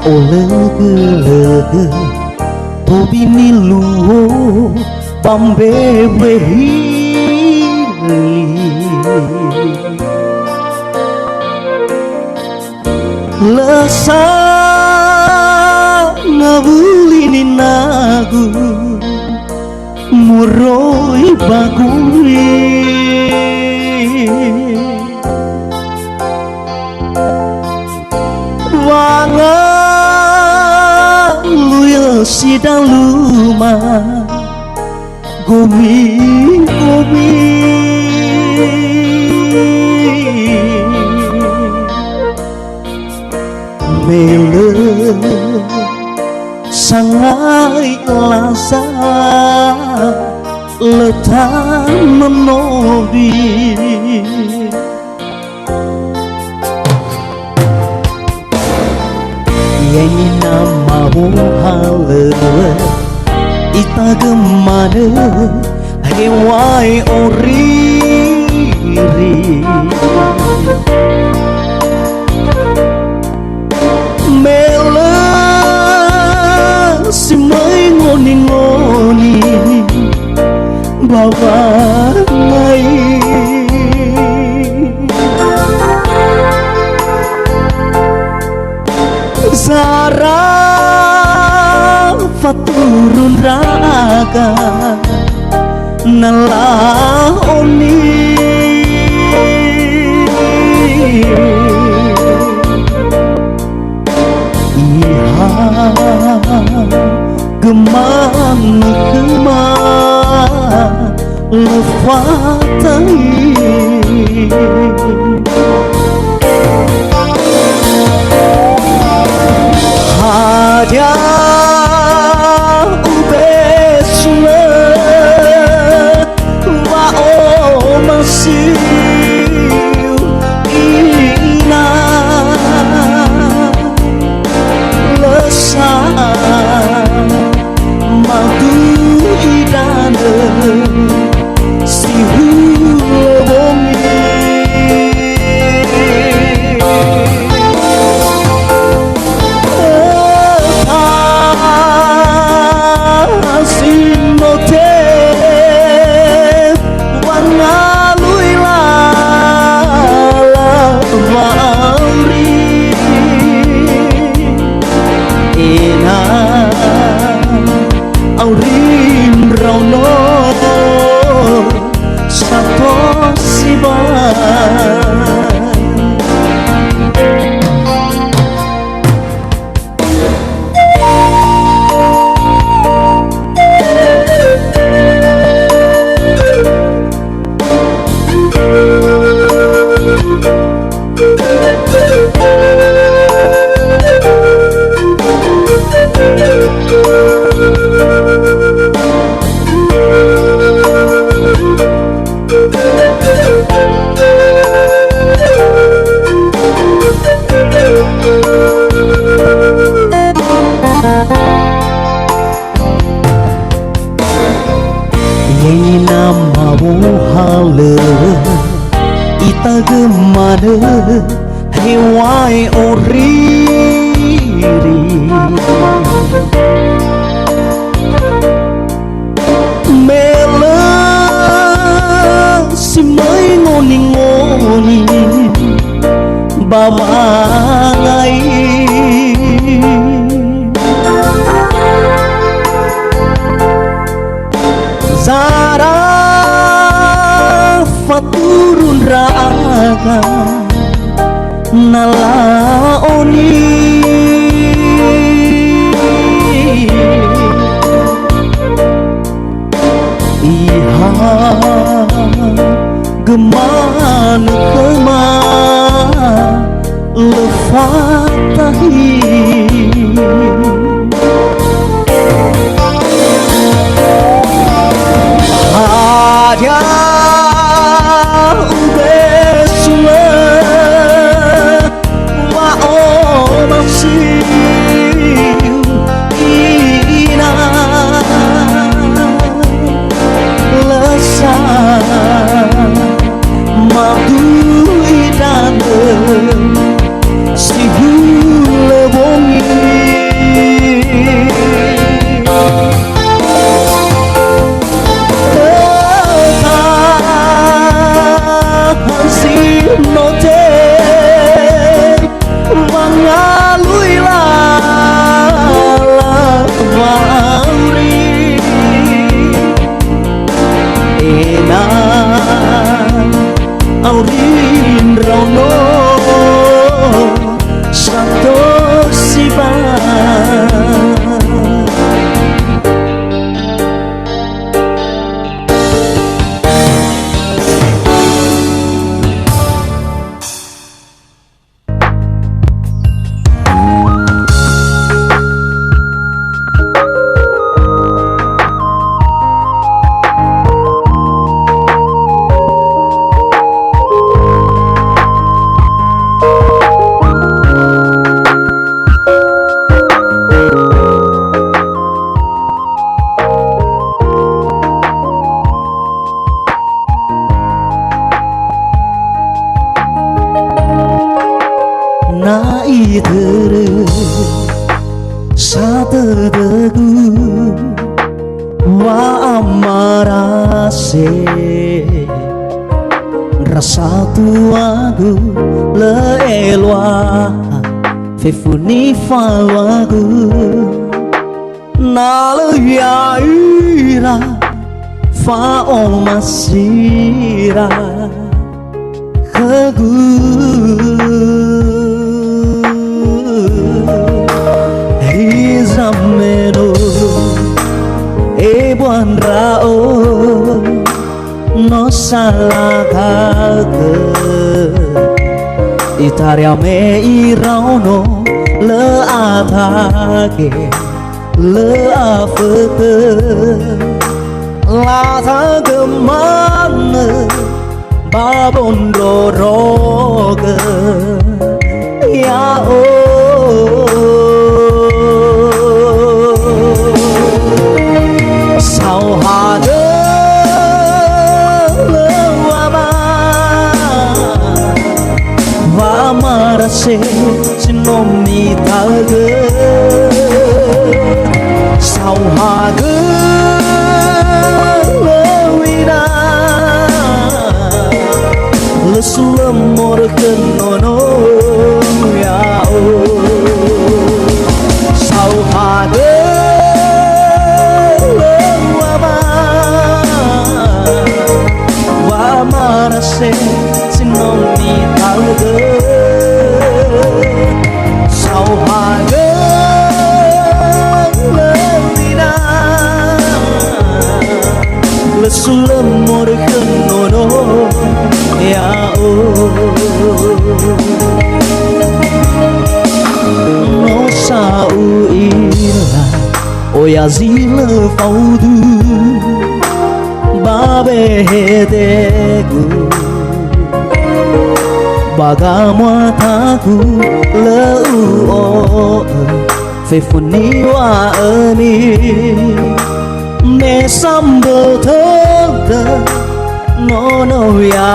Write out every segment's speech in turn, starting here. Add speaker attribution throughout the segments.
Speaker 1: Olega Bobini luo Pambewe Lesa ngabulini nagu Muroi baguri Wanga luya sidang luma Gomi Mele sangai lasa letan menobi Yang nama hale ita gemana hewai oriri Mele si mai ngoni bawa ngai Zara faturun raga nalah oni Iha gemang kema lefatai Hadia ubesme wa o masih ina lesa madu idane si hulobongi Aurim rauno sato siban Yang nama hale ita gemana hewai oriri Mele si mai ngoni bamangai Zara faturun raga nala oni Iha geman kema lefatahi Hadia ubesme wa o masih ina lesa madu idane si hulobongi si noche mangalui la mauri ena aurin rono santo siba na idere satedegu wa amarase rasa tuagu le elwa fefuni fawagu na le yaira fa o masira kegu Izameno buon rao no salah kake itaria me irauno le atake le afete la thake mana babon roke ya sao hade lewama va marase sinomi tage sao hade lewina lesulam morken nono ya sao hade marase sinomi talge sao hage lewina lesulam morken nono ya no sao ila oya zile faudu babe hedegu bagamataku leu fefuni wa ani me sambal thada no no ya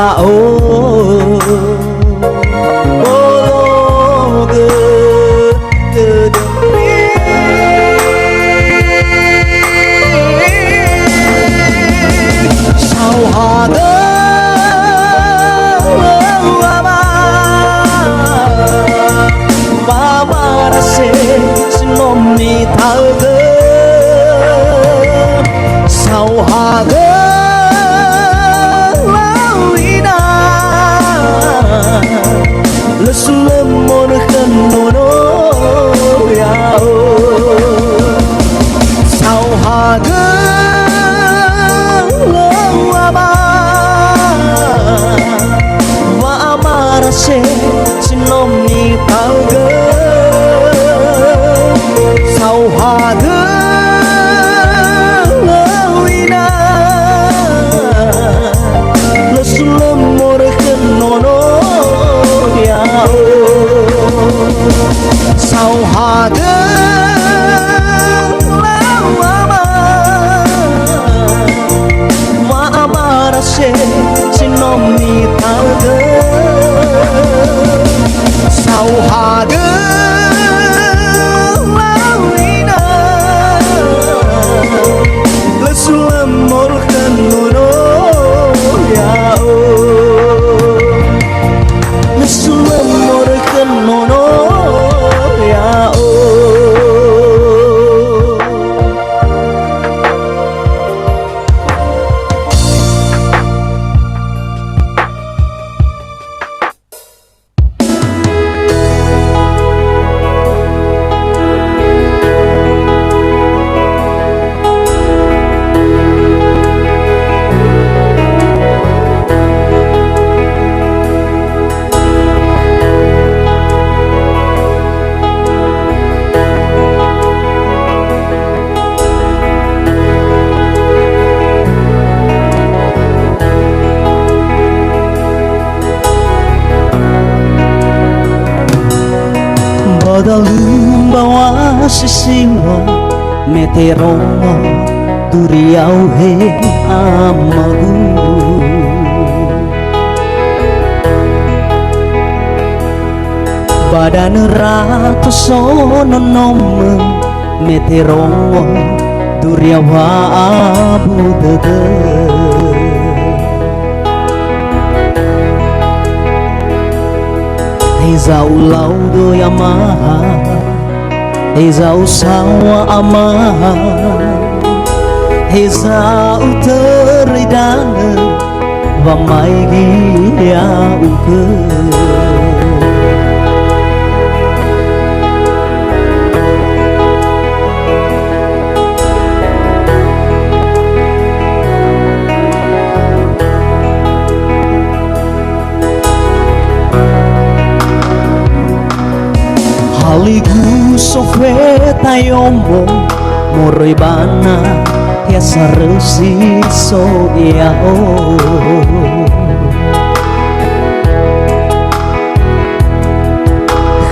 Speaker 1: sinomi talge sao hage lawina lesulam morken nono ya sao hage lawama wa amarase sinomi talge sao hage lawina lesulam morken nono ya sao hage lawama wa amarase sinomi talge sao hage lesulam morken nono ya dalam bawa sisiwa meterongo duriau he amagu badan ratu sono nome meterongo duriau abu dede Eza ulau do yamaha Eza usawa amaha Eza uteridana Vamai gia uke Haligu sofeta yombo moroi bana ya saresi so ya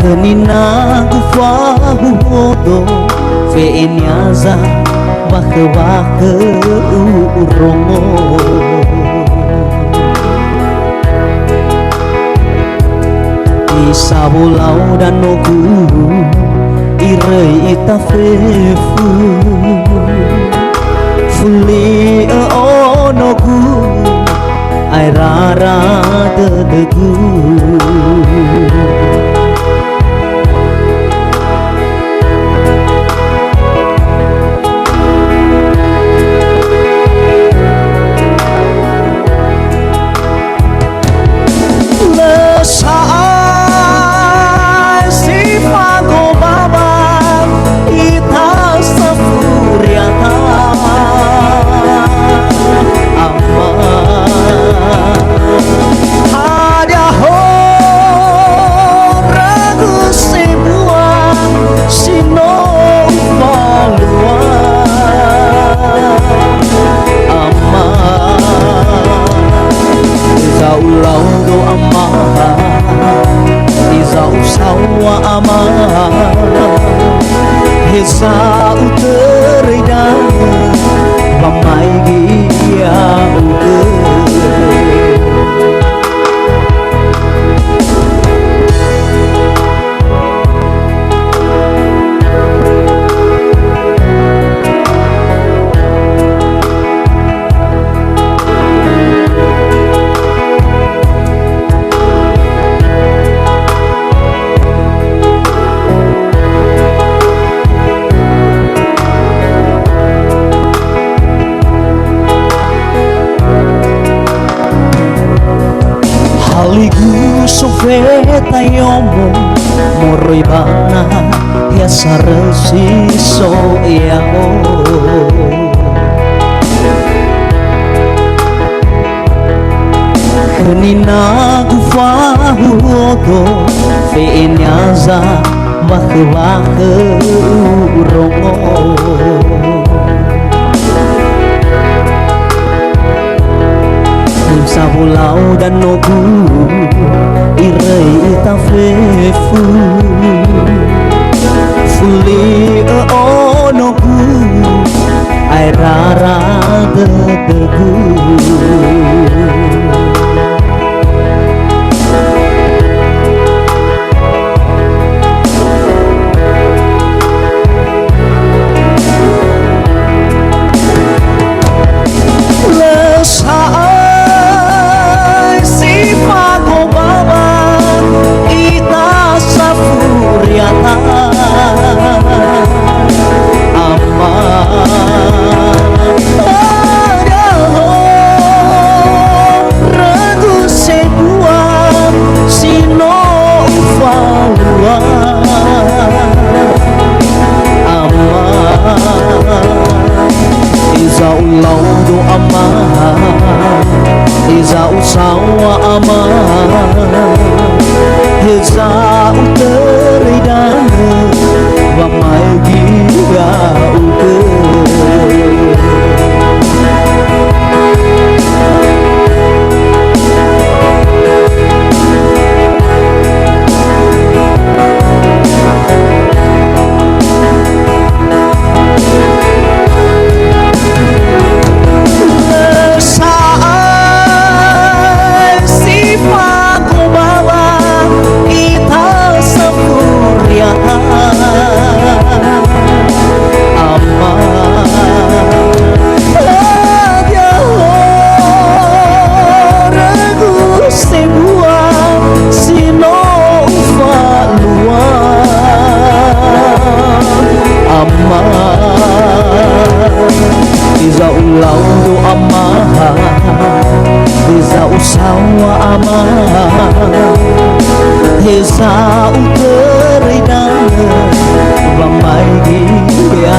Speaker 1: Henina gufahu hodo fe inyaza bakhe urongo Sabulau dan nogu irei ita fefu fuli onogu airara dedegu Heza uteridana Vamai gia uke Haligu sofeta yomo moroi bana ya saresi so yao Kenina gufahu hodo fe inyaza bakhe urongo Sabulau dan nogu irei ita fefu fuli onogu airara dedegu Iza usawa ama Iza uteridana Vamai gia uke sawa ama hesa uteridang Vamai dia